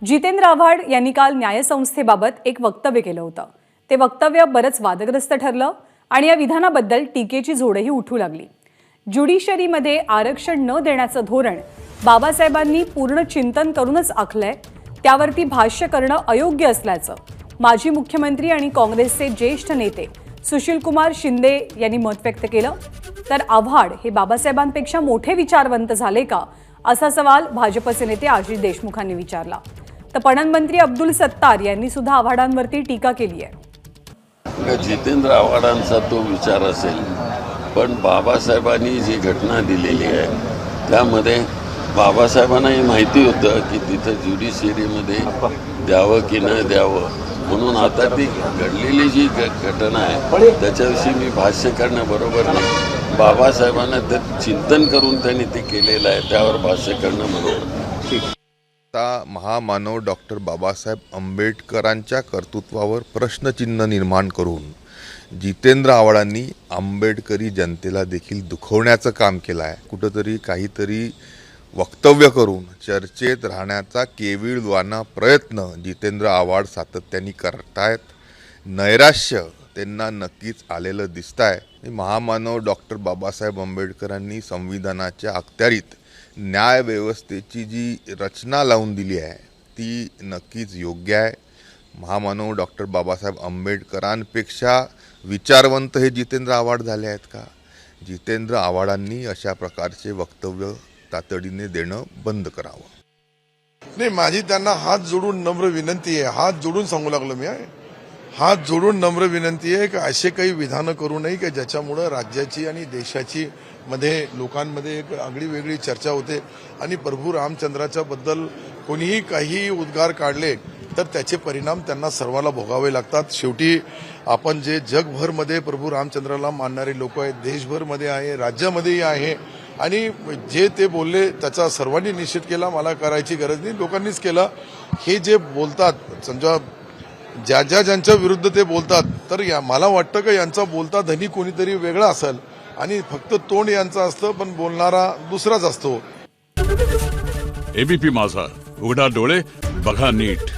जितेंद्र आव्हाड यांनी काल न्यायसंस्थेबाबत एक वक्तव्य केलं होतं। ते वक्तव्य बरंच वादग्रस्त ठरलं आणि या विधानाबद्दल टीकेची झोडही उठू लागली। ज्युडिशरीमध्ये आरक्षण न देण्याचं धोरण बाबासाहेबांनी पूर्ण चिंतन करूनच आखलंय, त्यावरती भाष्य करणं अयोग्य असल्याचं माजी मुख्यमंत्री आणि काँग्रेसचे ज्येष्ठ नेते सुशीलकुमार शिंदे यांनी मत व्यक्त केलं। तर आव्हाड हे बाबासाहेबांपेक्षा मोठे विचारवंत झाले का, असा सवाल भाजपचे नेते आशिष देशमुखांनी विचारला। तर पणन मंत्री अब्दुल सत्तार यांनी सुद्धा आव्हाडांवरती टीका केली आहे। जितेंद्र आव्हाडांचा तो विचार असेल, पण बाबासाहेबांनी जी घटना दिलेली आहे त्यामध्ये बाबासाहेबांनाही माहिती होतं की तिथं ज्युडिशरीमध्ये द्यावं की न द्यावं, म्हणून आता ती घडलेली जी घटना आहे त्याच्याविषयी मी भाष्य करणं बरोबर नाही। बाबासाहेबांना ते चिंतन करून त्यांनी ते केलेलं आहे, त्यावर भाष्य करणं बरोबर ठीक। आता महामानव डॉक्टर बाबासाहेब आंबेडकरांच्या कर्तृत्वावर प्रश्नचिन्ह निर्माण करून जितेंद्र आव्हाडांनी आंबेडकरी जनतेला देखील दुखवण्याचं काम केलं आहे। कुठंतरी काहीतरी वक्तव्य करून चर्चेत राहण्याचा केविलवाना प्रयत्न जितेंद्र आव्हाड सातत्याने करतायत। नैराश्य त्यांना नक्कीच आलेलं दिसतं आहे। महामानव डॉक्टर बाबासाहेब आंबेडकरांनी संविधानाच्या अखत्यारीत न्यायव्यवस्थेची जी रचना लावून दिली आहे ती नक्कीच योग्य आहे। महामानव डॉक्टर बाबासाहेब आंबेडकरांपेक्षा विचारवंत हे जितेंद्र आव्हाड झाले आहेत का? जितेंद्र आव्हाडांनी अशा प्रकारचे वक्तव्य तातडीने देणं बंद करावं। नाही, माझी त्यांना हात जोडून नम्र विनंती आहे, हात जोडून सांगू लागलो मी आहे, हात जोडून नम्र विनंती आहे की असे काही विधानं करू नये की ज्याच्यामुळं राज्याची आणि देशाची मध्ये लोकांमध्ये एक आगळी वेगळी चर्चा होते आणि प्रभू रामचंद्राच्या बद्दल कोणीही काही उद्गार काढले तर त्याचे परिणाम त्यांना सर्वाला भोगावे लागतात। शेवटी आपण जे जगभरमध्ये प्रभू रामचंद्राला मानणारे लोक आहेत, देशभरमध्ये आहे, राज्यामध्येही आहे, आणि जे ते बोलले त्याचा सर्वांनी निषेध केला। मला करायची गरज नाही, लोकांनीच केला। हे जे बोलतात समजा ज्यांच्या विरुद्ध ते बोलतात, तर मला वाटतं की यांचा बोलता धनी कोणीतरी वेगळा असेल आणि फक्त तोंड यांचं असतं पण बोलणारा दुसराच असतो। एबीपी माझा, उघडा डोळे बघा नीट।